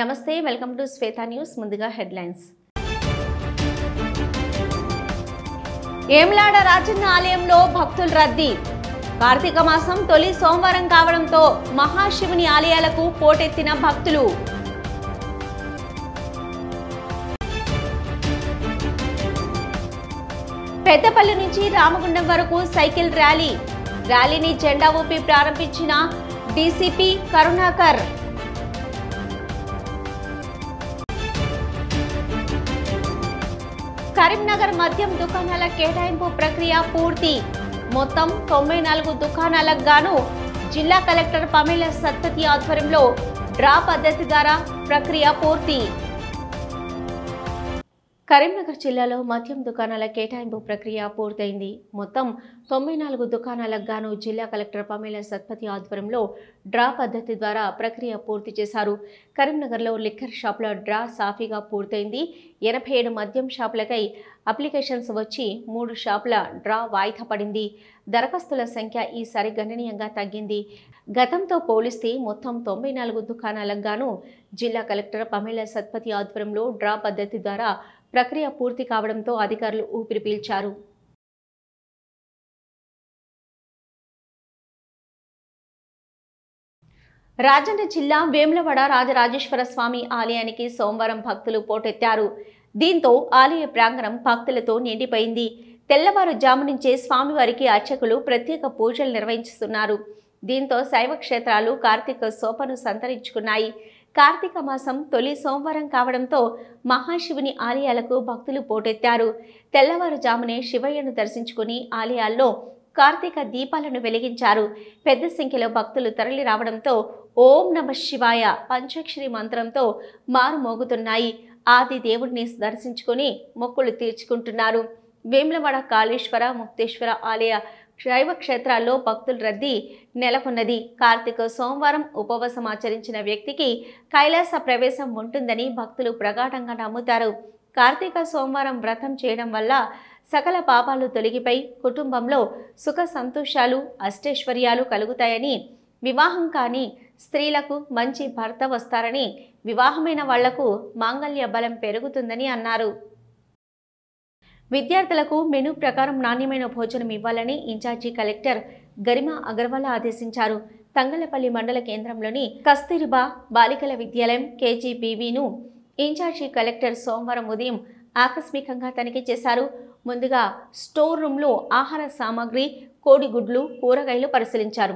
నమస్తే welcome to Shweta news ముందుగా headlines ఏమ్లాడ Rajanna ఆలయంలో భక్తుల రద్దీ కార్తీక మాసం తొలి సోమవారం కావడంతో మహాశివుని ఆలయాలకు పోటెత్తిన భక్తులు పెద్దపల్లి నుంచి రామగుండం వరకు సైకిల్ ర్యాలీని జెండా ఊపి ప్రారంభించిన డీసీపీ కరుణాకర్ కరీంనగర్ మద్యం దుకాణాల కేటాయింపు ప్రక్రియ పూర్తి మొత్తం 94 దుకాణాలకు గాను జిల్లా కలెక్టర్ పమేల సత్పతి ఆధ్వర్యంలో డ్రా పద్ధతి ద్వారా ప్రక్రియ పూర్తి కరీంనగర్ జిల్లాలో మద్యం దుకాణాల కేటాయింపు ప్రక్రియ పూర్తయింది మొత్తం 94 దుకాణాలకు గాను జిల్లా కలెక్టర్ పమేల సత్పతి ఆధ్వర్యంలో డ్రా పద్ధతి ద్వారా ప్రక్రియ పూర్తి చేశారు కరీంనగర్లో లిక్కర్ షాపుల డ్రా సాఫీగా పూర్తయింది 87 మద్యం షాపులకై అప్లికేషన్స్ వచ్చి 3 షాపుల డ్రా వాయిదా పడింది దరఖాస్తుల సంఖ్య ఈసారి గణనీయంగా తగ్గింది గతంతో పోలిస్తే మొత్తం 94 దుకాణాలకు గాను జిల్లా కలెక్టర్ పమేల సత్పతి ఆధ్వర్యంలో డ్రా పద్ధతి ద్వారా ప్రక్రియ పూర్తి కావడంతో అధికారులు ఊపిరి పీల్చారు రాజన్న జిల్లా వేములవాడ రాజరాజేశ్వర స్వామి ఆలయానికి సోమవారం భక్తులు పోటెత్తారు దీంతో ఆలయ ప్రాంగణం భక్తులతో నిండిపోయింది తెల్లవారుజాము నుంచే స్వామివారికి అర్చకులు ప్రత్యేక పూజలు నిర్వహిస్తున్నారు దీంతో శైవ క్షేత్రాలు కార్తీక శోభను సంతరించుకున్నాయి కార్తీక మాసం తొలి సోమవారం కావడంతో మహాశివుని ఆలయాలకు భక్తులు పోటెత్తారు తెల్లవారుజామునే శివయ్యను దర్శించుకుని ఆలయాల్లో కార్తీక దీపాలను వెలిగించారు పెద్ద సంఖ్యలో భక్తులు తరలి రావడంతో ఓం నమః శివాయ పంచాక్షరి మంత్రంతో మారుమోగుతున్నాయి ఆది దేవుడిని దర్శించుకుని మొక్కులు తీర్చుకుంటున్నారు వేములవాడ కాళేశ్వర ముక్తేశ్వర ఆలయ శైవ క్షేత్రాల్లో భక్తుల రద్దీ నెలకొన్నది కార్తీక సోమవారం ఉపవాసం ఆచరించిన వ్యక్తికి కైలాస ప్రవేశం ఉంటుందని భక్తులు ప్రగాఢంగా నమ్ముతారు కార్తీక సోమవారం వ్రతం చేయడం వల్ల సకల పాపాలు తొలగిపోయి కుటుంబంలో సుఖ సంతోషాలు అష్టైశ్వర్యాలు కలుగుతాయని వివాహం కాని స్త్రీలకు మంచి భర్త వస్తారని వివాహమైన వాళ్లకు మాంగళ్య బలం పెరుగుతుందని అన్నారు విద్యార్థులకు మెనూ ప్రకారం నాణ్యమైన భోజనం ఇవ్వాలని ఇన్ఛార్జి కలెక్టర్ గరిమా అగర్వాల్ ఆదేశించారు తంగలపల్లి మండల కేంద్రంలోని కస్తూరిబా బాలికల విద్యాలయం కేజీబీవీను ఇన్ఛార్జి కలెక్టర్ సోమవారం ఉదయం ఆకస్మికంగా తనిఖీ చేశారు ముందుగా స్టోర్ రూమ్లో ఆహార సామాగ్రి కోడిగుడ్లు కూరగాయలు పరిశీలించారు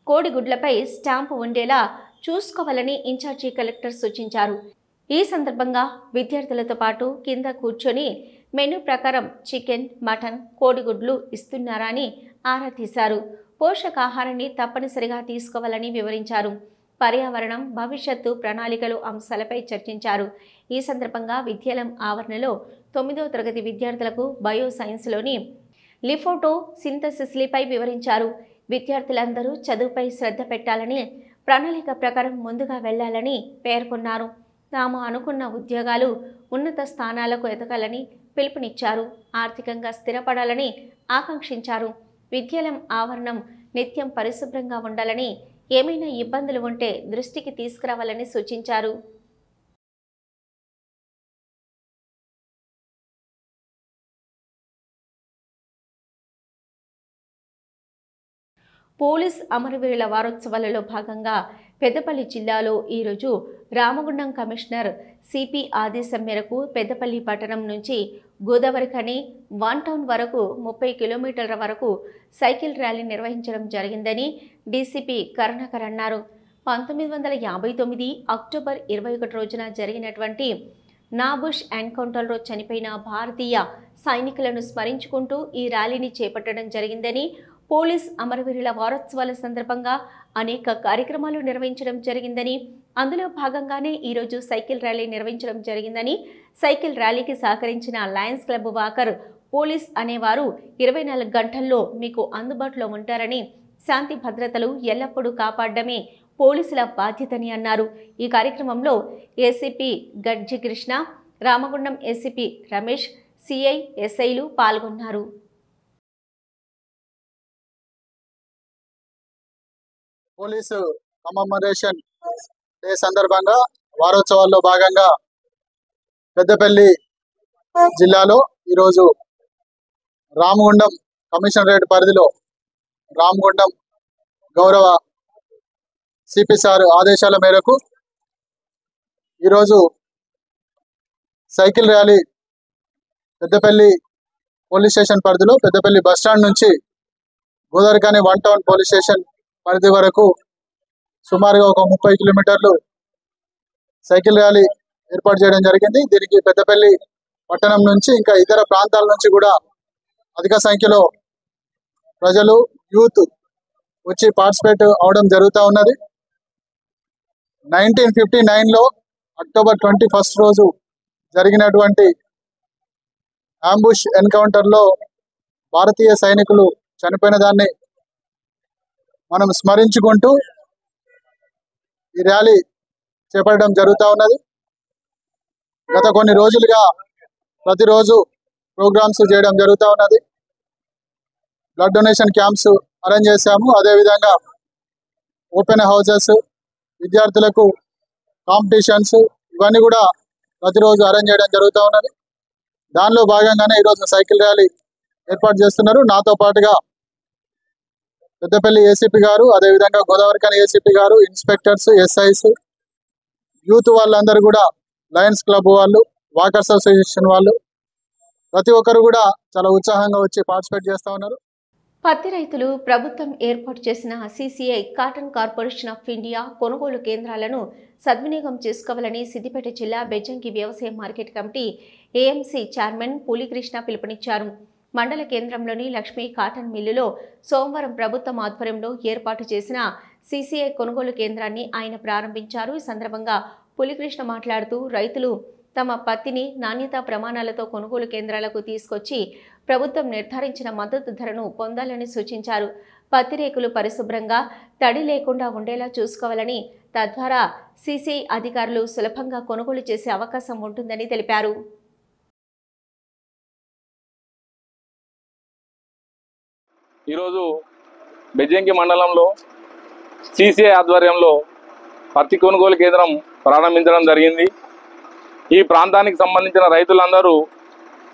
కోడిగుడ్లపై స్టాంపు ఉండేలా చూసుకోవాలని ఇన్ఛార్జి కలెక్టర్ సూచించారు ఈ సందర్భంగా విద్యార్థులతో పాటు కింద కూర్చొని మెనూ ప్రకారం చికెన్ మటన్ కోడిగుడ్లు ఇస్తున్నారా అని ఆరా తీశారు పోషకాహారాన్ని తప్పనిసరిగా తీసుకోవాలని వివరించారు పర్యావరణం భవిష్యత్తు ప్రణాళికలు అంశాలపై చర్చించారు ఈ సందర్భంగా విద్యాలయం ఆవరణలో 9వ తరగతి విద్యార్థులకు బయో సైన్స్లోని లిఫోటో సింథసిస్లపై వివరించారు విద్యార్థులందరూ చదువుపై శ్రద్ధ పెట్టాలని ప్రణాళిక ప్రకారం ముందుగా వెళ్లాలని పేర్కొన్నారు తాము అనుకున్న ఉద్యోగాలు ఉన్నత స్థానాలకు ఎదగాలని పిలుపునిచ్చారు ఆర్థికంగా స్థిరపడాలని ఆకాంక్షించారు విద్యాలయం ఆవరణం నిత్యం పరిశుభ్రంగా ఉండాలని ఏమైనా ఇబ్బందులు ఉంటే దృష్టికి తీసుకురావాలని సూచించారు పోలీస్ అమరవీరుల వారోత్సవాలలో భాగంగా పెద్దపల్లి జిల్లాలో ఈరోజు రామగుండం కమిషనర్ సిపి ఆదేశం మేరకు పెద్దపల్లి పట్టణం నుంచి గోదావరిఖని 1 టౌన్ వరకు 30 కిలోమీటర్ల వరకు సైకిల్ ర్యాలీ నిర్వహించడం జరిగిందని డీసీపీ కరుణాకర్ అన్నారు 1959 అక్టోబర్ 21 రోజున జరిగినటువంటి నాబుష్ ఎన్కౌంటర్లో చనిపోయిన భారతీయ సైనికులను స్మరించుకుంటూ ఈ ర్యాలీని చేపట్టడం జరిగిందని పోలీస్ అమరవీరుల వారోత్సవాల సందర్భంగా అనేక కార్యక్రమాలు నిర్వహించడం జరిగిందని అందులో భాగంగానే ఈరోజు సైకిల్ ర్యాలీ నిర్వహించడం జరిగిందని సైకిల్ ర్యాలీకి సహకరించిన లయన్స్ క్లబ్ వాకర్ పోలీస్ అనేవారు 24 గంటల్లో మీకు అందుబాటులో ఉంటారని శాంతి భద్రతలు ఎల్లప్పుడూ కాపాడడమే పోలీసుల బాధ్యతని అన్నారు ఈ కార్యక్రమంలో ACP Gadji Krishna Ramagundam ACP Ramesh CI ఎస్ఐలు పాల్గొన్నారు పోలీసు కమమరేషన్ డే సందర్భంగా వారోత్సవాల్లో భాగంగా పెద్దపల్లి జిల్లాలో ఈరోజు రామగుండం కమిషనరేట్ పరిధిలో రామగుండం గౌరవ సిపి సార్ ఆదేశాల మేరకు ఈరోజు cycle rally Peddapalli police station పరిధిలో పెద్దపల్లి బస్టాండ్ నుంచి గోదావరిఖని 1 టౌన్ పోలీస్ స్టేషన్ పరిధి వరకు సుమారుగా ఒక 30 కిలోమీటర్లు సైకిల్ ర్యాలీ ఏర్పాటు చేయడం జరిగింది. దీనికి పెద్దపల్లి పట్టణం నుంచి ఇంకా ఇతర ప్రాంతాల నుంచి కూడా అధిక సంఖ్యలో ప్రజలు యూత్ వచ్చి పార్టిసిపేట్ అవడం జరుగుతూ ఉన్నది. 1959లో అక్టోబర్ 21 రోజు జరిగినటువంటి అంబుష్ ఎన్కౌంటర్లో భారతీయ సైనికులు చనిపోయిన దాన్ని మనం స్మరించుకుంటూ ఈ ర్యాలీ చేపట్టడం జరుగుతూ ఉన్నది. గత కొన్ని రోజులుగా ప్రతిరోజు ప్రోగ్రామ్స్ చేయడం జరుగుతూ ఉన్నది. బ్లడ్ డొనేషన్ క్యాంప్స్ అరేంజ్ చేశాము. అదేవిధంగా ఓపెన్ హౌసెస్, విద్యార్థులకు కాంపిటీషన్స్ ఇవన్నీ కూడా ప్రతిరోజు అరేంజ్ చేయడం జరుగుతూ ఉన్నది. దానిలో భాగంగానే ఈరోజు సైకిల్ ర్యాలీ ఏర్పాటు చేస్తున్నారు. నాతో పాటుగా పెద్దపల్లి ఏసీపీ గారు, అదేవిధంగా గోదావరిఖని ఏసీపీ గారు, ఇన్స్పెక్టర్స్, ఎస్ఐస్, యూత్ వాళ్ళందరూ కూడా, లయన్స్ క్లబ్ వాళ్ళు, వాకర్స్ అసోసియేషన్ వాళ్ళు ప్రతి ఒక్కరు కూడా చాలా ఉత్సాహంగా వచ్చి పార్టిసిపేట్ చేస్తూ ఉన్నారు. పత్తి రైతులు ప్రభుత్వం ఏర్పాటు చేసిన CCI cotton corporation of India కొనుగోలు కేంద్రాలను సద్వినియోగం చేసుకోవాలని సిద్దిపేట జిల్లా బెజ్జంకి వ్యవసాయ market committee AMC chairman Pulikrishna పిలుపునిచ్చారు. మండల కేంద్రంలోని లక్ష్మీ కాటన్ మిల్లులో సోమవారం ప్రభుత్వం ఆధ్వర్యంలో ఏర్పాటు చేసిన సిసిఐ కొనుగోలు కేంద్రాన్ని ఆయన ప్రారంభించారు. ఈ సందర్భంగా పులికృష్ణ మాట్లాడుతూ రైతులు తమ పత్తిని నాణ్యతా ప్రమాణాలతో కొనుగోలు కేంద్రాలకు తీసుకొచ్చి ప్రభుత్వం నిర్ధారించిన మద్దతు ధరను పొందాలని సూచించారు. పత్తి రేకులు పరిశుభ్రంగా తడి లేకుండా ఉండేలా చూసుకోవాలని, తద్వారా సిసిఐ అధికారులు సులభంగా కొనుగోలు చేసే అవకాశం ఉంటుందని తెలిపారు. ఈరోజు బెజ్జంకి మండలంలో సిసిఐ ఆధ్వర్యంలో పత్తి కొనుగోలు కేంద్రం ప్రారంభించడం జరిగింది. ఈ ప్రాంతానికి సంబంధించిన రైతులందరూ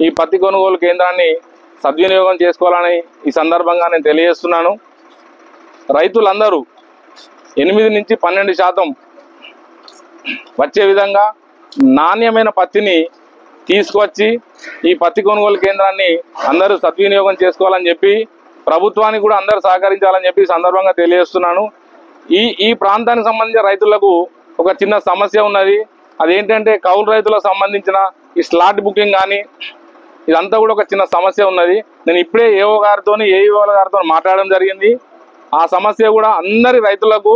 ఈ పత్తి కొనుగోలు కేంద్రాన్ని సద్వినియోగం చేసుకోవాలని ఈ సందర్భంగా నేను తెలియజేస్తున్నాను. రైతులందరూ 8 నుంచి 12% వచ్చే విధంగా నాణ్యమైన పత్తిని తీసుకువచ్చి ఈ పత్తి కొనుగోలు కేంద్రాన్ని అందరూ సద్వినియోగం చేసుకోవాలని చెప్పి, ప్రభుత్వానికి కూడా అందరూ సహకరించాలని చెప్పి ఈ సందర్భంగా తెలియజేస్తున్నాను. ఈ ప్రాంతానికి సంబంధించిన రైతులకు ఒక చిన్న సమస్య ఉన్నది. అదేంటంటే కౌలు రైతులకు సంబంధించిన ఈ స్లాట్ బుకింగ్ కానీ ఇదంతా కూడా ఒక చిన్న సమస్య ఉన్నది. నేను ఇప్పుడే ఏఓ గారితో మాట్లాడడం జరిగింది. ఆ సమస్య కూడా అందరి రైతులకు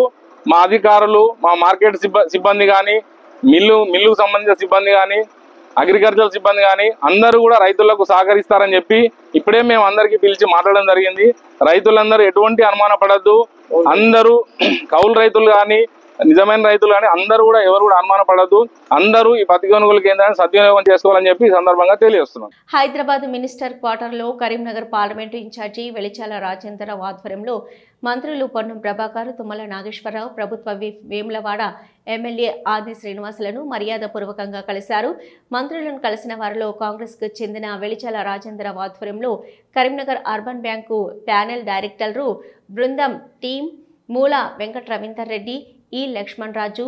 మా అధికారులు, మా మార్కెట్ సిబ్బంది కానీ, మిల్లుకు సంబంధించిన సిబ్బంది కానీ, అగ్రికల్చర్ సిబ్బంది కానీ అందరూ కూడా రైతులకు సహకరిస్తారని చెప్పి ఇప్పుడే మేము అందరికీ పిలిచి మాట్లాడడం జరిగింది. రైతులందరూ ఎటువంటి అనుమాన పడద్దు. అందరూ కౌలు రైతులు కానీ, నిజమైన రైతులు కానీ అందరూ కూడా ఎవరు కూడా అనుమాన పడద్దు. అందరూ ఈ పత్తి కొనుగోలు కేంద్రాన్ని సద్వినియోగం చేసుకోవాలని చెప్పి ఈ సందర్భంగా తెలియజేస్తున్నాం. హైదరాబాద్ మినిస్టర్ క్వార్టర్లో కరీంనగర్ పార్లమెంటు ఇన్ఛార్జి వెలిచాల రాజేంద్రరావు ఆధ్వర్యంలో మంత్రులు పొన్నం ప్రభాకర్, తుమ్మల నాగేశ్వరరావు, ప్రభుత్వ విప్ వేములవాడ ఎమ్మెల్యే ఆది శ్రీనివాసులను మర్యాదపూర్వకంగా కలిశారు. మంత్రులను కలిసిన వారిలో కాంగ్రెస్కు చెందిన వెలిచాల రాజేంద్రరావు ఆధ్వర్యంలో కరీంనగర్ అర్బన్ బ్యాంకు ప్యానెల్ డైరెక్టర్లు బృందం టీం మూల వెంకట రవీందర్ రెడ్డి, ఈ లక్ష్మణ్ రాజు,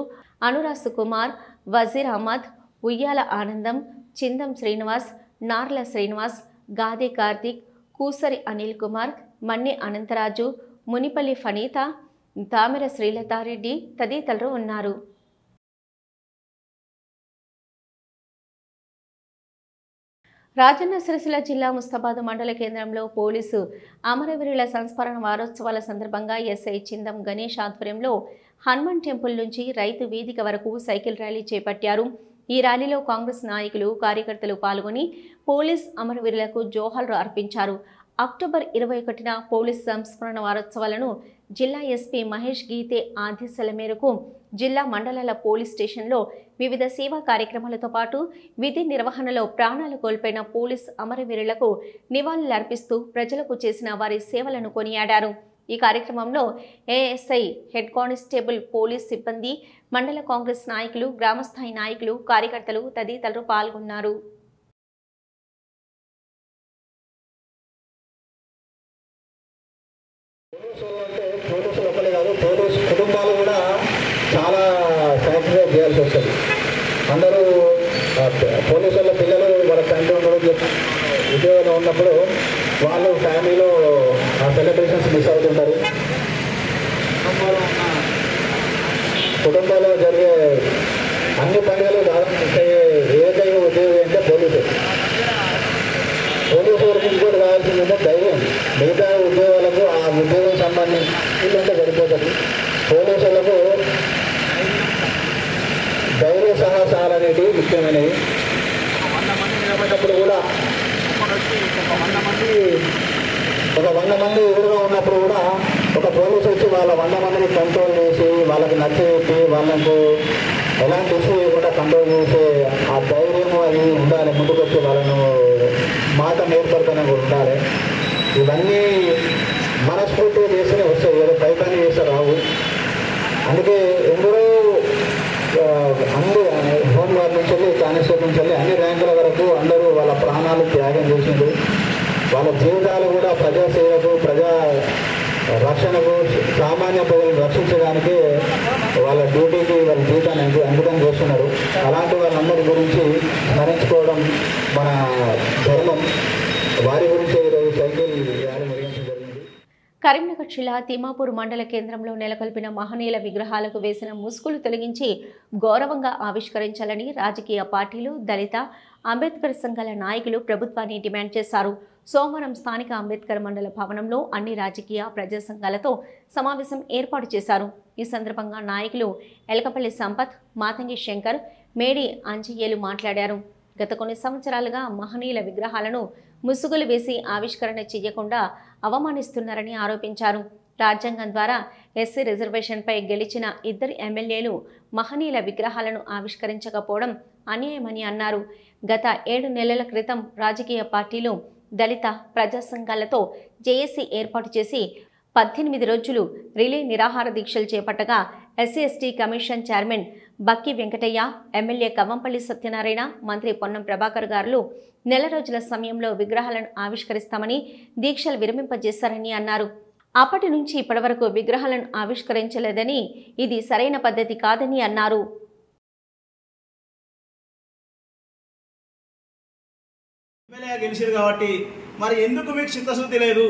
అనురాసు కుమార్, వజీర్ అహ్మద్, ఉయ్యాల ఆనందం, చిందం శ్రీనివాస్, నార్ల శ్రీనివాస్, గాదే కార్తిక్, కూసరి అనిల్ కుమార్, మన్ని అనంతరాజు, మునిపల్లి ఫనీత, తామెర శ్రీలతారెడ్డి తదితరులు ఉన్నారు. రాజన్న సిరిసిల్ల జిల్లా ముస్తాబాద్ మండల కేంద్రంలో పోలీసు అమరవీరుల సంస్మరణ వారోత్సవాల సందర్భంగా ఎస్ఐ చిందం గణేష్ ఆధ్వర్యంలో హనుమాన్ టెంపుల్ నుంచి రైతు వేదిక వరకు సైకిల్ ర్యాలీ చేపట్టారు. ఈ ర్యాలీలో కాంగ్రెస్ నాయకులు, కార్యకర్తలు పాల్గొని పోలీస్ అమరవీరులకు జోహార్లు అర్పించారు. అక్టోబర్ 21న పోలీస్ సంస్మరణ వారోత్సవాలను జిల్లా ఎస్పీ మహేష్ గీతే ఆదేశాల మేరకు జిల్లా మండలాల పోలీస్ స్టేషన్లో వివిధ సేవా కార్యక్రమాలతో పాటు విధి నిర్వహణలో ప్రాణాలు కోల్పోయిన పోలీస్ అమరవీరులకు నివాళులర్పిస్తూ ప్రజలకు చేసిన వారి సేవలను కొనియాడారు. ఈ కార్యక్రమంలో ఏఎస్ఐ, హెడ్ కానిస్టేబుల్, పోలీస్ సిబ్బంది, మండల కాంగ్రెస్ నాయకులు, గ్రామస్థాయి నాయకులు, కార్యకర్తలు తదితరులు పాల్గొన్నారు. పోలీసులు ఒకటే కాదు, పోలీసు కుటుంబాలు కూడా చాలా సాక్రిఫైస్ చేయాల్సి వస్తుంది. అందరూ పోలీసుల పిల్లలు వాళ్ళ తండ్రి ఉద్యోగంలో ఉన్నప్పుడు వాళ్ళు ఫ్యామిలీలో ఆ సెలబ్రేషన్స్ మిస్ అవుతుంటారు. కుటుంబాల్లో జరిగే అన్ని పండుగలు దాదాపు మిస్ అయ్యే ఏకైక ఉద్యోగం అంటే పోలీసు. పోలీసు వరకు ఇంకోటి కావాల్సిందంటే ధైర్యం. మిగతా ఉద్యోగాలకు ఆ ఉద్యోగం సంబంధించి సరిపోతుంది. పోలీసులకు ధైర్య సాహసాలు అనేవి ముఖ్యమైనవి. 100 మంది నిలబడినప్పుడు కూడా ఒక 100 మంది ఎదురుగా ఉన్నప్పుడు కూడా ఒక పోలీసు వచ్చి వాళ్ళ 100 మందిని కంట్రోల్ చేసి వాళ్ళకి నచ్చజెప్పి వాళ్ళకు ఎలాంటి ఇష్యూ లేకుండా కంట్రోల్ చేసే ఆ ధైర్యము అది ఉండాలి. ముందుకు వచ్చి వాళ్ళను మాట నేర్పడతానే ఉండాలి. ఇవన్నీ మనస్ఫూర్తిగా చేస్తేనే వస్తాయి, ఏదో పైపని చేస్తే రావు. అందుకే ఎందరో అన్ని హోంగార్డ్ నుంచి వెళ్ళి, కానిస్టేబుల్ నుంచి వెళ్ళి అన్ని ర్యాంకుల వరకు అందరూ వాళ్ళ ప్రాణాలు త్యాగం చేసిండ్రు. వాళ్ళ జీవితాలు కూడా ప్రజాసేవకు, ప్రజా రక్షణకు, సామాన్య ప్రజలను రక్షించడానికి వాళ్ళ డ్యూటీకి వాళ్ళ జీవితాన్ని అంకితం చేస్తున్నారు. అలాంటి వాళ్ళందరి గురించి స్మరించుకోవడం మన ధర్మం. వారి గురించి ఈరోజు సైకిల్ ర్యాలీ నిర్వహించడం జరిగింది. కరీంనగర్ జిల్లా తిమ్మాపూర్ మండల కేంద్రంలో నెలకొల్పిన మహనీయుల విగ్రహాలకు వేసిన ముసుగులు తొలగించి గౌరవంగా ఆవిష్కరించాలని రాజకీయ పార్టీలు, దళిత, అంబేద్కర్ సంఘాల నాయకులు ప్రభుత్వాన్ని డిమాండ్ చేశారు. సోమవారం స్థానిక అంబేద్కర్ మండల భవనంలో అన్ని రాజకీయ ప్రజా సంఘాలతో సమావేశం ఏర్పాటు చేశారు. ఈ సందర్భంగా నాయకులు ఎలకపల్లి సంపత్, మాతంగి శంకర్, మేడి అంజయ్యలు మాట్లాడారు. గత కొన్ని సంవత్సరాలుగా మహనీయుల విగ్రహాలను ముసుగులు వేసి ఆవిష్కరణ చేయకుండా అవమానిస్తున్నారని ఆరోపించారు. రాజ్యాంగం ద్వారా ఎస్సీ రిజర్వేషన్పై గెలిచిన 2 ఎమ్మెల్యేలు మహనీయుల విగ్రహాలను ఆవిష్కరించకపోవడం అన్యాయమని అన్నారు. గత 7 నెలల క్రితం రాజకీయ పార్టీలు, దళిత ప్రజా సంఘాలతో జేఏసీ ఏర్పాటు చేసి 18 రోజులు రిలే నిరాహార దీక్షలు చేపట్టగా SC ST commission chairman Bakki Venkataiah, MLA Kavvampalli Satyanarayana, మంత్రి పొన్నం ప్రభాకర్ గారు నెల రోజుల సమయంలో విగ్రహాలను ఆవిష్కరిస్తామని దీక్షలు విరమింపజేశారని అన్నారు. అప్పటి నుంచి ఇప్పటివరకు విగ్రహాలను ఆవిష్కరించలేదని, ఇది సరైన పద్ధతి కాదని అన్నారు. ఎమ్మెల్యే గెలిచారు కాబట్టి మరి ఎందుకు మీకు చిత్తశుద్ధి లేదు?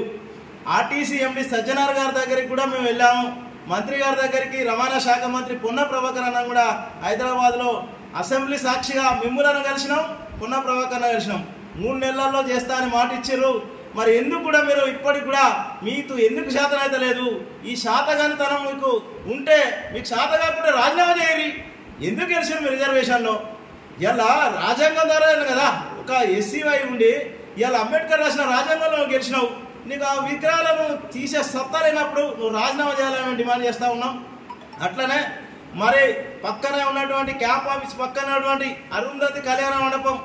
ఆర్టీసీ ఎండి సజ్జనార్ గారి దగ్గరికి కూడా మేము వెళ్ళాము. మంత్రి గారి దగ్గరికి రవాణా శాఖ మంత్రి పొన్నం ప్రభాకర్ అన్న కూడా హైదరాబాద్లో అసెంబ్లీ సాక్షిగా మిమ్ములను కలిసినాం, పొన్నం ప్రభాకర్ కలిసినాం. 3 నెలల్లో చేస్తా అని మాట ఇచ్చారు. మరి ఎందుకు కూడా మీరు ఇప్పటికి కూడా మీకు ఎందుకు శాతం అయితే లేదు? ఈ శాతగానితనం మీకు ఉంటే, మీకు శాత కాకుండా రాజీనామా చేయరి. ఎందుకు గెలిచారు మీ రిజర్వేషన్లో? ఇలా రాజ్యాంగం ద్వారా కదా ఒక ఎస్సీవై ఉండి ఇవాళ అంబేద్కర్ రాసిన రాజ్యాంగంలో గెలిచినావు. నీకు ఆ విగ్రహాలను తీసే సత్తా లేనప్పుడు నువ్వు రాజీనామా చేయాలని మేము డిమాండ్ చేస్తూ ఉన్నాం. అట్లనే మరి పక్కనే ఉన్నటువంటి క్యాంప్ ఆఫీస్ పక్కన ఉన్నటువంటి అరుంధతి కళ్యాణ మండపం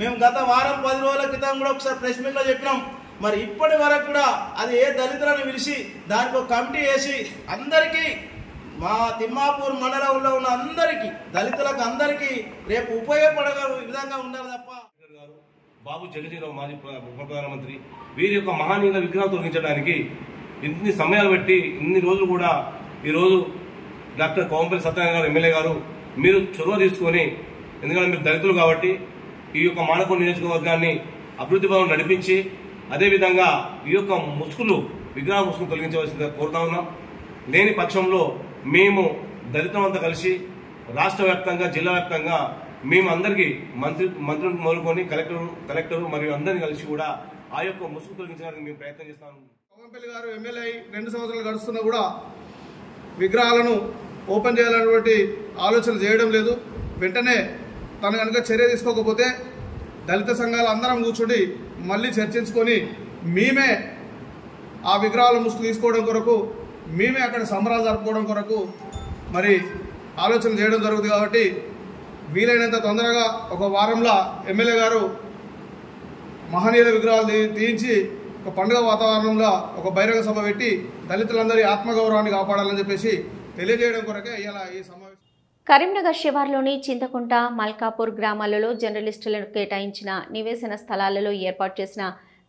మేము గత వారం 10 రోజుల క్రితం కూడా ఒకసారి ప్రెస్ మీట్లో చెప్పినాం. మరి ఇప్పటి వరకు కూడా అది ఏ దళితులను పిలిచి దానికి ఒక కమిటీ వేసి అందరికీ, మా తిమ్మాపూర్ మండలంలో ఉన్న అందరికీ, దళితులకు అందరికీ రేపు ఉపయోగపడే విధంగా ఉండాలి తప్ప. బాబు జగజీరావు మాజీ ఉప ప్రధానమంత్రి వీరి యొక్క మహనీయుల విగ్రహాలు తొలగించడానికి ఇన్ని సమయాలు పెట్టి ఇన్ని రోజులు కూడా ఈరోజు డాక్టర్ కవ్వంపల్లి సత్యనారాయణ గారు ఎమ్మెల్యే గారు మీరు చొరవ తీసుకొని, ఎందుకంటే మీరు దళితులు కాబట్టి ఈ యొక్క మానకొండ నియోజకవర్గాన్ని అభివృద్ధి పనులు నడిపించి అదేవిధంగా ఈ యొక్క విగ్రహ ముసుగులు తొలగించవలసిందిగా కోరుతా ఉన్నాం. లేని పక్షంలో మేము దళితులంతా కలిసి రాష్ట్ర వ్యాప్తంగా, జిల్లా వ్యాప్తంగా మేము అందరికీ మంత్రులు మొదలుకొని కలెక్టర్ మరియు అందరినీ కలిసి కూడా ఆ యొక్క ముసుగు తొలగించడానికి మేము ప్రయత్నం చేస్తాము. కవ్వంపల్లి గారు ఎమ్మెల్యే 2 సంవత్సరాలు గడుస్తున్నా కూడా విగ్రహాలను ఓపెన్ చేయాలన్నటువంటి ఆలోచన చేయడం లేదు. వెంటనే తను కనుక చర్య తీసుకోకపోతే దళిత సంఘాలు అందరం కూర్చుని మళ్ళీ చర్చించుకొని మేమే ఆ విగ్రహాల ముసుగు తీసుకోవడం కొరకు, మేమే అక్కడ సంబరాలు జరుపుకోవడం కొరకు మరి ఆలోచన చేయడం జరుగుతుంది. కాబట్టి వీలైనంత తొందరగా ఒక వారంలో ఎమ్మెల్యే గారు మహనీయుల విగ్రహాలు తీయించి ఒక పండుగ వాతావరణంలో ఒక బహిరంగ సభ పెట్టి దళితులందరి ఆత్మగౌరవాన్ని కాపాడాలని చెప్పేసి తెలియజేయడం కొరకే ఇవాళ ఈ సమావేశం. కరీంనగర్ శివార్లోని చింతకుంట, మల్కాపూర్ గ్రామాలలో జర్నలిస్టులను కేటాయించిన నివేశన స్థలాలలో ఏర్పాటు చేసిన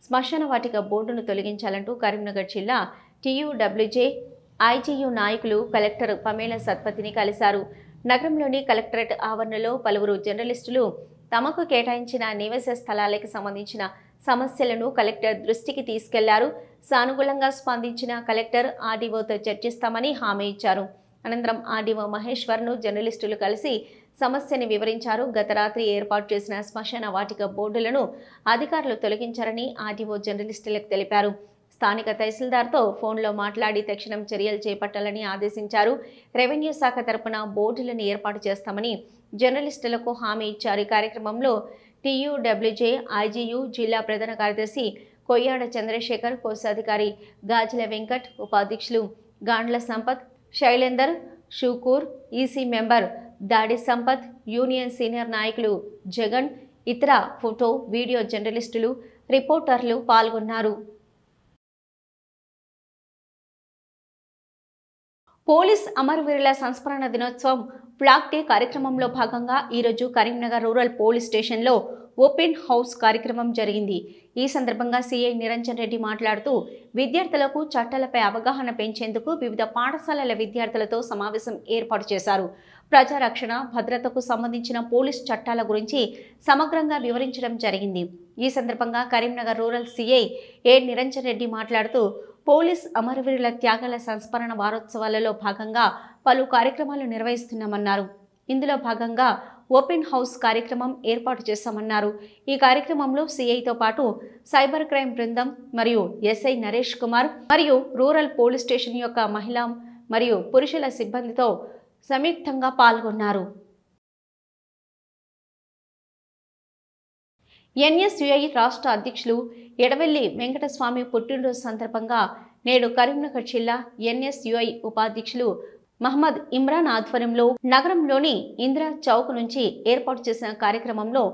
శ్మశాన వాటిక బోర్డును తొలగించాలంటూ కరీంనగర్ జిల్లా TUWJ IGU నాయకులు కలెక్టర్ పమేల సత్పతిని కలిశారు. నగరంలోని కలెక్టరేట్ ఆవరణలో పలువురు జర్నలిస్టులు తమకు కేటాయించిన నివాస స్థలాలకు సంబంధించిన సమస్యలను కలెక్టర్ దృష్టికి తీసుకెళ్లారు. సానుకూలంగా స్పందించిన కలెక్టర్ ఆర్డీఓతో చర్చిస్తామని హామీ ఇచ్చారు. అనంతరం ఆర్డీఓ మహేశ్వర్ను జర్నలిస్టులు కలిసి సమస్యని వివరించారు. గత రాత్రి ఏర్పాటు చేసిన శ్మశాన వాటిక బోర్డులను అధికారులు తొలగించారని ఆర్డీఓ జర్నలిస్టులకు తెలిపారు. స్థానిక తహసీల్దార్తో ఫోన్లో మాట్లాడి తక్షణం చర్యలు చేపట్టాలని ఆదేశించారు. రెవెన్యూ శాఖ తరపున బోర్డులను ఏర్పాటు చేస్తామని జర్నలిస్టులకు హామీ ఇచ్చారు. ఈ కార్యక్రమంలో TUWJ IGU జిల్లా ప్రధాన కార్యదర్శి కొయ్యాడ చంద్రశేఖర్, కోశాధికారి గాజుల వెంకట్, ఉపాధ్యక్షులు గాండ్ల సంపత్, శైలేందర్, షూకూర్, ఈసీ మెంబర్ దాడి సంపత్, యూనియన్ సీనియర్ నాయకులు జగన్, ఇతర ఫోటో, వీడియో జర్నలిస్టులు, రిపోర్టర్లు పాల్గొన్నారు. పోలీస్ అమరవీరుల సంస్మరణ దినోత్సవం ఫ్లాగ్ డే కార్యక్రమంలో భాగంగా ఈరోజు కరీంనగర్ రూరల్ పోలీస్ స్టేషన్లో ఓపెన్ హౌస్ కార్యక్రమం జరిగింది. ఈ సందర్భంగా సిఐ నిరంజన్ రెడ్డి మాట్లాడుతూ విద్యార్థులకు చట్టాలపై అవగాహన పెంచేందుకు వివిధ పాఠశాలల విద్యార్థులతో సమావేశం ఏర్పాటు చేశారు. ప్రజారక్షణ, భద్రతకు సంబంధించిన పోలీస్ చట్టాల గురించి సమగ్రంగా వివరించడం జరిగింది. ఈ సందర్భంగా కరీంనగర్ రూరల్ సిఐ నిరంజన్ రెడ్డి మాట్లాడుతూ పోలీస్ అమరవీరుల త్యాగాల సంస్మరణ వారోత్సవాలలో భాగంగా పలు కార్యక్రమాలు నిర్వహిస్తున్నామన్నారు. ఇందులో భాగంగా ఓపెన్ హౌస్ కార్యక్రమం ఏర్పాటు చేశామన్నారు. ఈ కార్యక్రమంలో సిఐతో పాటు సైబర్ క్రైమ్ బృందం మరియు ఎస్ఐ నరేష్ కుమార్ మరియు రూరల్ పోలీస్ స్టేషన్ యొక్క మహిళా మరియు పురుషుల సిబ్బందితో సంయుక్తంగా పాల్గొన్నారు. NSUI రాష్ట్ర అధ్యక్షులు ఎడవెల్లి వెంకటస్వామి పుట్టినరోజు సందర్భంగా నేడు కరీంనగర్ జిల్లా NSUI ఉపాధ్యక్షులు మహమ్మద్ ఇమ్రాన్ ఆధ్వర్యంలో నగరంలోని ఇందిరా చౌక్ నుంచి ఏర్పాటు చేసిన కార్యక్రమంలో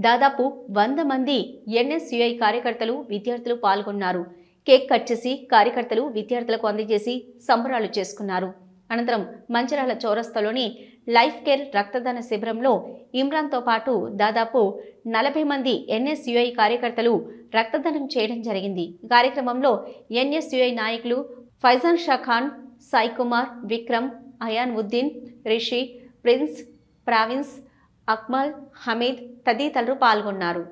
దాదాపు 100 మంది NSUI కార్యకర్తలు, విద్యార్థులు పాల్గొన్నారు. కేక్ కట్ చేసి కార్యకర్తలు విద్యార్థులకు అందజేసి సంబరాలు చేసుకున్నారు. అనంతరం మంచిర్యాల చౌరస్తాలోని లైఫ్ కేర్ రక్తదాన శిబిరంలో ఇమ్రాన్తో పాటు దాదాపు 40 మంది NSUI కార్యకర్తలు రక్తదానం చేయడం జరిగింది. కార్యక్రమంలో NSUI నాయకులు ఫైజాన్ షా ఖాన్, సాయి కుమార్, విక్రమ్, అయాన్ ఉద్దీన్, రిషి, ప్రిన్స్, ప్రావిన్స్, అక్మల్, హమీద్ తదితరులు పాల్గొన్నారు.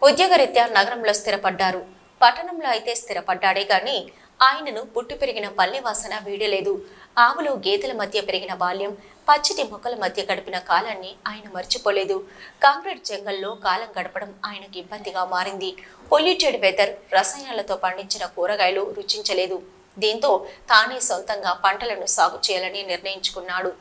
ఉద్యోగరీత్యా నగరంలో స్థిరపడ్డారు. పట్టణంలో అయితే స్థిరపడ్డాడే కానీ ఆయనను పుట్టి పెరిగిన పల్లె వాసన వీడలేదు. ఆవులు, గేదెల మధ్య పెరిగిన బాల్యం, పచ్చటి మొక్కల మధ్య గడిపిన కాలాన్ని ఆయన మర్చిపోలేదు. కాంక్రీట్ జంగల్లో కాలం గడపడం ఆయనకు ఇబ్బందిగా మారింది. పొల్యూటెడ్ వెదర్, రసాయనాలతో పండించిన కూరగాయలు రుచించలేదు. దీంతో తానే సొంతంగా పంటలను సాగు చేయాలని నిర్ణయించుకున్నాడు.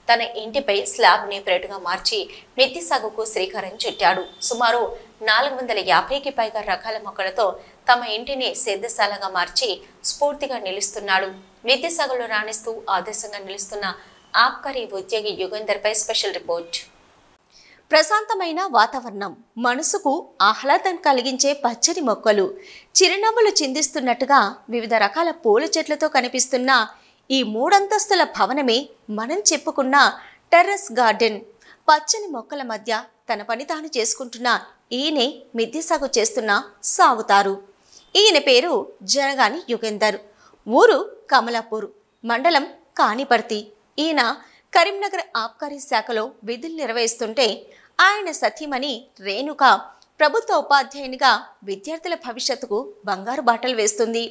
తన ఇంటిపై స్లాబ్ని ప్లేటుగా మార్చి మిద్దె సాగుకు శ్రీకారం చుట్టాడు. సుమారు 450కి పైగా రకాల మొక్కలతో తమ ఇంటిని సేద్యశాలగా మార్చి స్ఫూర్తిగా నిలుస్తున్నాడు. మిద్దె సాగులో రాణిస్తూ ఆదర్శంగా నిలుస్తున్న ఆబ్కారీ ఉద్యోగి యుగంధర్ పై స్పెషల్ రిపోర్ట్. ప్రశాంతమైన వాతావరణం, మనసుకు ఆహ్లాదం కలిగించే పచ్చని మొక్కలు, చిరునవ్వులు చిందిస్తున్నట్టుగా వివిధ రకాల పూల చెట్లతో కనిపిస్తున్న ఈ 3 అంతస్తుల భవనమే మనం చెప్పుకున్న టెర్రస్ గార్డెన్. పచ్చని మొక్కల మధ్య తన పని తాను చేసుకుంటున్న ఈయనే మిద్దె సాగు చేస్తున్న సాగుతారు. ఈయన పేరు జనగాని యుగంధర్. ఊరు కమలాపూర్, మండలం కానిపర్తి. ఈయన కరీంనగర్ ఆబ్కారీ శాఖలో విధులు నిర్వహిస్తుంటే ఆయన సతీమణి రేణుక ప్రభుత్వ ఉపాధ్యాయునిగా విద్యార్థుల భవిష్యత్తుకు బంగారు బాటలు వేస్తుంది.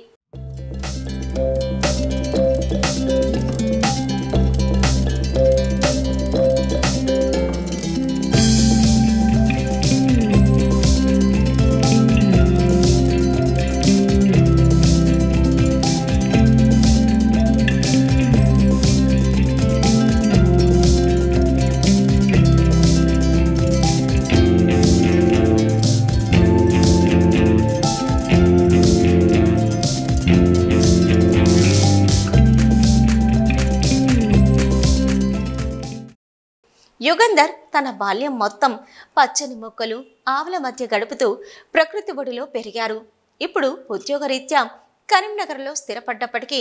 యుగంధర్ తన బాల్యం మొత్తం పచ్చని మొక్కలు ఆవుల మధ్య గడుపుతూ ప్రకృతి ఒడిలో పెరిగారు. ఇప్పుడు ఉద్యోగరీత్యా కరీంనగర్లో స్థిరపడ్డప్పటికీ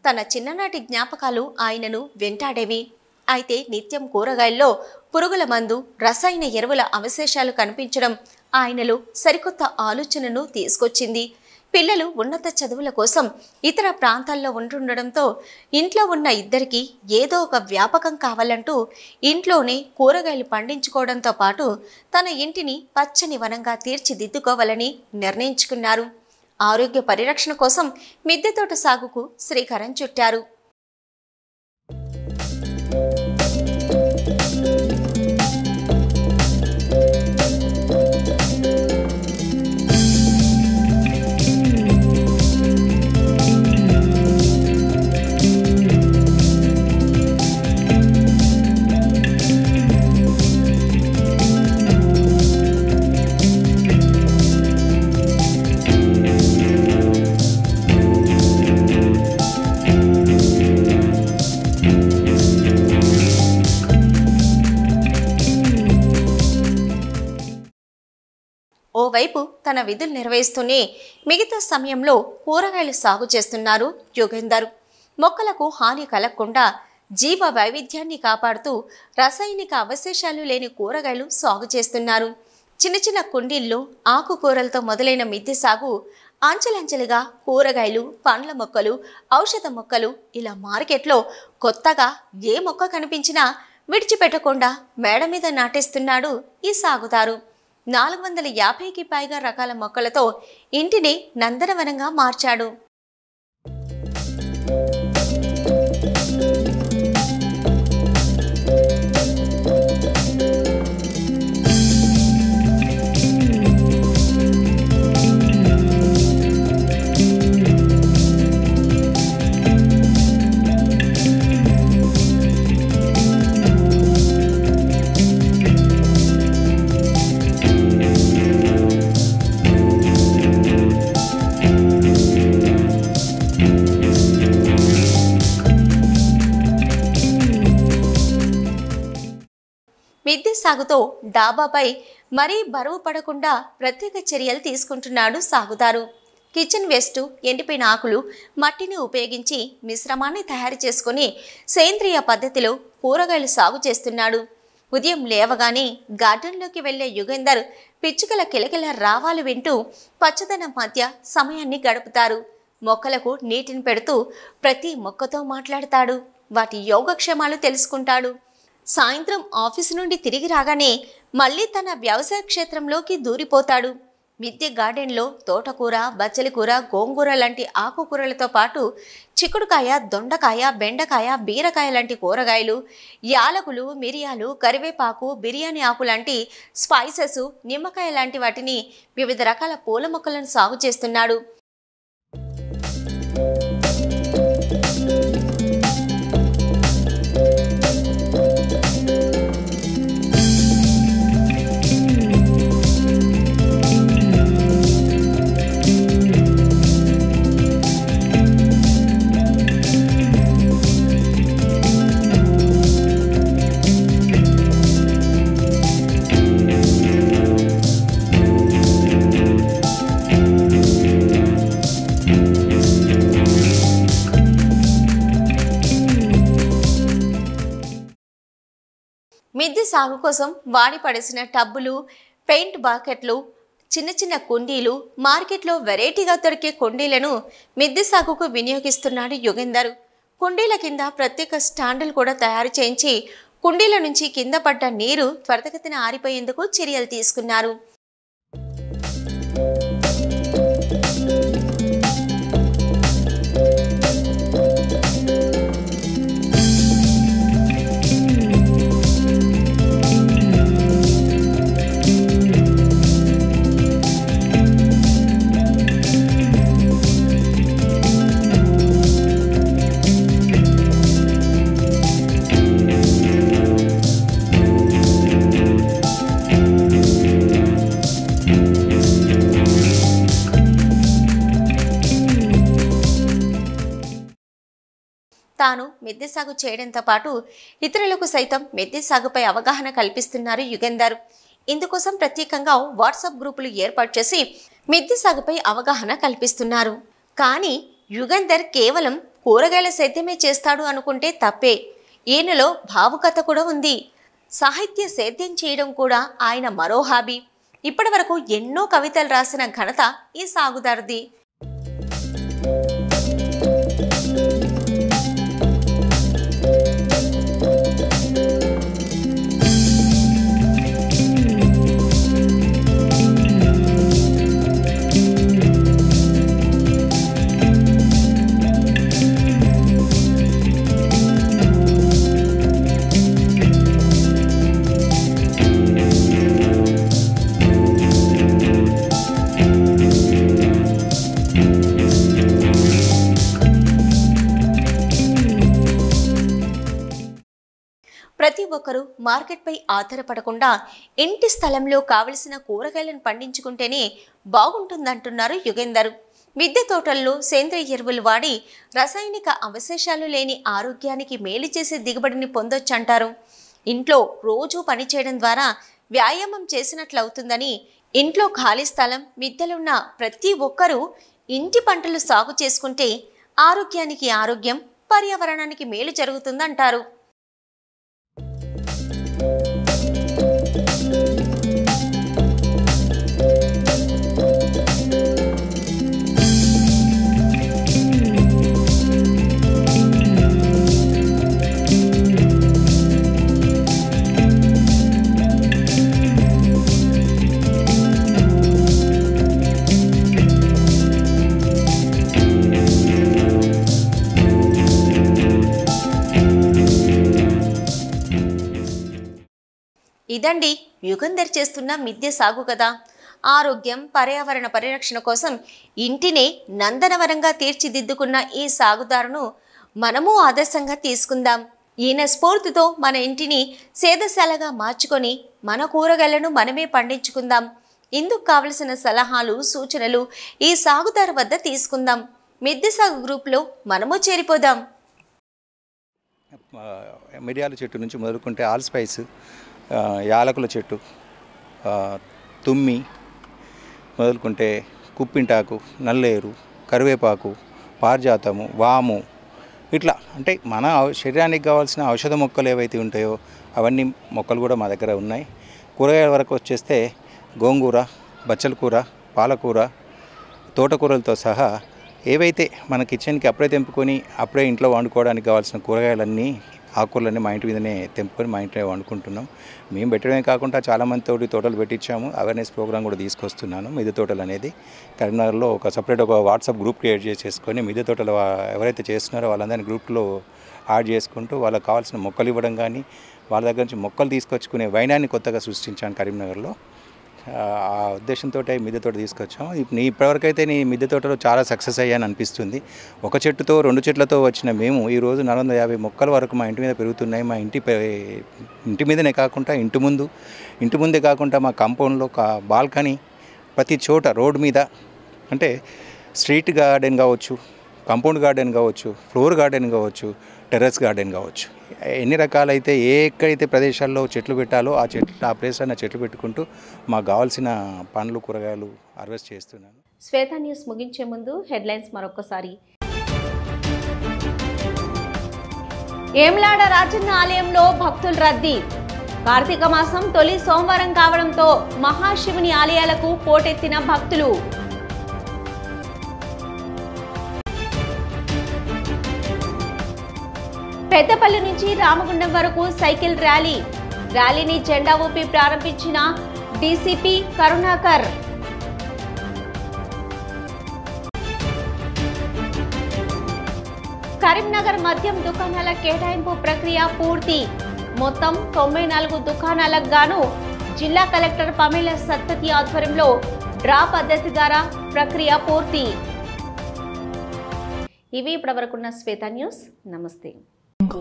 తన చిన్ననాటి జ్ఞాపకాలు ఆయనను వెంటాడేవి. అయితే నిత్యం కూరగాయల్లో పురుగుల మందు, రసాయన ఎరువుల అవశేషాలు కనిపించడం ఆయనలో సరికొత్త ఆలోచనను తీసుకొచ్చింది. పిల్లలు ఉన్నత చదువుల కోసం ఇతర ప్రాంతాల్లో ఉంటుండడంతో ఇంట్లో ఉన్న ఇద్దరికి ఏదో ఒక వ్యాపకం కావాలంటూ ఇంట్లోనే కూరగాయలు పండించుకోవడంతో పాటు తన ఇంటిని పచ్చని వనంగా తీర్చిదిద్దుకోవాలని నిర్ణయించుకున్నారు. ఆరోగ్య పరిరక్షణ కోసం మిద్దె తోట సాగుకు శ్రీకారం చుట్టారు. ఓవైపు తన విధులు నిర్వహిస్తూనే మిగతా సమయంలో కూరగాయలు సాగు చేస్తున్నారు యుగంధర్. మొక్కలకు హాని కలగకుండా జీవ వైవిధ్యాన్ని కాపాడుతూ రసాయనిక అవశేషాలు లేని కూరగాయలు సాగు చేస్తున్నారు. చిన్న చిన్న కుండీల్లో ఆకుకూరలతో మొదలైన మిద్దె సాగు అంచెలంచెలుగా కూరగాయలు, పండ్ల మొక్కలు, ఔషధ మొక్కలు ఇలా మార్కెట్లో కొత్తగా ఏ మొక్క కనిపించినా విడిచిపెట్టకుండా మేడ మీద నాటేస్తున్నాడు ఈ సాగుదారు. 450కి పైగా రకాల మొక్కలతో ఇంటిని నందనవనంగా మార్చాడు. మిద్దె సాగుతో డాబాపై మరీ బరువు పడకుండా ప్రత్యేక చర్యలు తీసుకుంటున్నాడు సాగుదారు. కిచెన్ వేస్ట్, ఎండిపోయిన ఆకులు, మట్టిని ఉపయోగించి మిశ్రమాన్ని తయారు చేసుకుని సేంద్రియ పద్ధతిలో కూరగాయలు సాగు చేస్తున్నాడు. ఉదయం లేవగానే గార్డెన్లోకి వెళ్లే యుగంధర్ పిచ్చుకల కిలకిల రావాలు వింటూ పచ్చదనం మధ్య సమయాన్ని గడుపుతారు. మొక్కలకు నీటిని పెడుతూ ప్రతి మొక్కతో మాట్లాడతాడు. వాటి యోగక్షేమాలు తెలుసుకుంటాడు. సాయంత్రం ఆఫీసు నుండి తిరిగి రాగానే మళ్ళీ తన వ్యవసాయ క్షేత్రంలోకి దూరిపోతాడు. మిద్దె గార్డెన్లో తోటకూర, బచ్చలి కూర, గోంగూర లాంటి ఆకుకూరలతో పాటు చిక్కుడుకాయ, దొండకాయ, బెండకాయ, బీరకాయ లాంటి కూరగాయలు, యాలకులు, మిరియాలు, కరివేపాకు, బిర్యానీ ఆకు లాంటి స్పైసెస్, నిమ్మకాయ లాంటి వాటిని వివిధ రకాల పూల మొక్కలను సాగు చేస్తున్నాడు. మిద్దె సాగు కోసం వాడి పడేసిన టబ్బులు, పెయింట్ బాకెట్లు, చిన్న చిన్న కుండీలు, మార్కెట్లో వెరైటీగా దొరికే కుండీలను మిద్దె సాగుకు వినియోగిస్తున్నాడు యుగంధర్. కుండీల కింద ప్రత్యేక స్టాండులు కూడా తయారు చేయించి కుండీల నుంచి కింద పడ్డ నీరు త్వరితగతిన ఆరిపోయేందుకు చర్యలు తీసుకున్నారు. తాను మిద్దె సాగు చేయడంతో పాటు ఇతరులకు సైతం మిద్దె సాగుపై అవగాహన కల్పిస్తున్నారు యుగంధర్. ఇందుకోసం ప్రత్యేకంగా వాట్సాప్ గ్రూపులు ఏర్పాటు చేసి మిద్దె సాగుపై అవగాహన కల్పిస్తున్నారు. కానీ యుగంధర్ కేవలం కూరగాయల సేద్యమే చేస్తాడు అనుకుంటే తప్పే. ఈయనలో భావుకత కూడా ఉంది. సాహిత్య సేద్యం చేయడం కూడా ఆయన మరో హాబీ. ఇప్పటి వరకు ఎన్నో కవితలు రాసిన ఘనత ఈ సాగుదారుది. ప్రతి ఒక్కరూ మార్కెట్పై ఆధారపడకుండా ఇంటి స్థలంలో కావలసిన కూరగాయలను పండించుకుంటేనే బాగుంటుందంటున్నారు యుగంధర్. మిద్దె తోటల్లో సేంద్రియ ఎరువులు వాడి రసాయనిక అవశేషాలు లేని ఆరోగ్యానికి మేలు చేసే దిగుబడిని పొందొచ్చంటారు. ఇంట్లో రోజూ పనిచేయడం ద్వారా వ్యాయామం చేసినట్లవుతుందని, ఇంట్లో ఖాళీ స్థలం మిద్దెలున్న ప్రతి ఒక్కరూ ఇంటి పంటలు సాగు చేసుకుంటే ఆరోగ్యానికి ఆరోగ్యం, పర్యావరణానికి మేలు జరుగుతుందంటారు. ఇదండి యుగంధర్ చేస్తున్న మిద్దె సాగు కదా. ఆరోగ్యం, పర్యావరణ పరిరక్షణ కోసం ఇంటినే నందనవనంగా తీర్చిదిద్దుకున్న ఈ సాగుదారును మనము ఆదర్శంగా తీసుకుందాం. ఈయన స్ఫూర్తితో మన ఇంటిని సేదశాలగా మార్చుకొని మన కూరగాయలను మనమే పండించుకుందాం. ఇందుకు కావలసిన సలహాలు, సూచనలు ఈ సాగుదారు వద్ద తీసుకుందాం. మిద్దె సాగు గ్రూప్లో మనము చేరిపోదాం. మిరియాల చెట్టు నుంచి మొదలుకుంటే ఆల్స్పైస్, యాలకుల చెట్టు, తుమ్మి మొదలుకుంటే కుప్పింటాకు, నల్లేరు, కరివేపాకు, పారిజాతము, వాము, ఇట్లా అంటే మన శరీరానికి కావాల్సిన ఔషధ మొక్కలు ఏవైతే ఉంటాయో అవన్నీ మొక్కలు కూడా మా దగ్గర ఉన్నాయి. కూరగాయల వరకు వచ్చేస్తే గోంగూర, బచ్చల కూర, పాలకూర, తోటకూరలతో సహా ఏవైతే మన కిచెన్కి అప్పుడే తెంపుకొని అప్పుడే ఇంట్లో వండుకోవడానికి కావాల్సిన కూరగాయలన్నీ, ఆకుకూరలన్నీ మా ఇంటి మీదనే తెంపుకొని మా ఇంట్లో వండుకుంటున్నాం. మేము పెట్టడమే కాకుండా చాలామంది తోటలు పెట్టించాము. అవేర్నెస్ ప్రోగ్రామ్ కూడా తీసుకొస్తున్నాను. మిద్దె తోటలు అనేది కరీంనగర్లో సపరేట్ ఒక వాట్సాప్ గ్రూప్ క్రియేట్ చేసుకొని మిద్దె తోటలు ఎవరైతే చేస్తున్నారో వాళ్ళందరినీ గ్రూప్లో యాడ్ చేసుకుంటూ వాళ్ళకి కావాల్సిన మొక్కలు ఇవ్వడం కానీ, వాళ్ళ దగ్గర నుంచి మొక్కలు తీసుకొచ్చుకునే వైనాన్ని కొత్తగా సృష్టించాను కరీంనగర్లో. ఆ ఉద్దేశంతో మిద్దె తోట తీసుకొచ్చాము. ఇప్పటివరకైతే నీ మిద్దె తోటలో చాలా సక్సెస్ అయ్యాని అనిపిస్తుంది. ఒక చెట్టుతో 2 చెట్లతో వచ్చిన మేము ఈరోజు 450 మొక్కల వరకు మా ఇంటి మీద పెరుగుతున్నాయి. మా ఇంటి మీదనే కాకుండా ఇంటి ముందే కాకుండా మా కాంపౌండ్లో బాల్కనీ, ప్రతి చోట రోడ్డు మీద, అంటే స్ట్రీట్ గార్డెన్ కావచ్చు, కాంపౌండ్ గార్డెన్ కావచ్చు, ఫ్లోర్ గార్డెన్ కావచ్చు, టెర్రస్ గార్డెన్ కావచ్చు, ఎన్ని రకాలైతే ఎక్కడైతే ప్రదేశాల్లో చెట్లు పెట్టాలో ఆ ప్లేస్లో చెట్లు పెట్టుకుంటూ మాకు కావాల్సిన పండ్లు, కూరగాయలు హార్వెస్ట్ చేస్తున్నాను. శ్వేత న్యూస్ ముగించే ముందు హెడ్లైన్స్ మరొకసారి. వేములవాడ రాజన్న ఆలయంలో భక్తుల రద్దీ. కార్తీక మాసం తొలి సోమవారం కావడంతో మహాశివుని ఆలయాలకు పోటెత్తిన భక్తులు. పెద్దపల్లి నుంచి రామగుండం వరకు సైకిల్ ర్యాలీని జెండా ఊపి ప్రారంభించిన డీసీపీ కరుణాకర్. కరీంనగర్ మద్యం దుకాణాల కేటాయింపు ప్రక్రియ పూర్తి. మొత్తం 94 దుకాణాలకు గాను జిల్లా కలెక్టర్ పమేల సత్పతి ఆధ్వర్యంలో డ్రా పద్ధతి ద్వారా ప్రక్రియ పూర్తి. ఇవి ఇప్పటివరకున్న శ్వేత న్యూస్. నమస్తే. Go.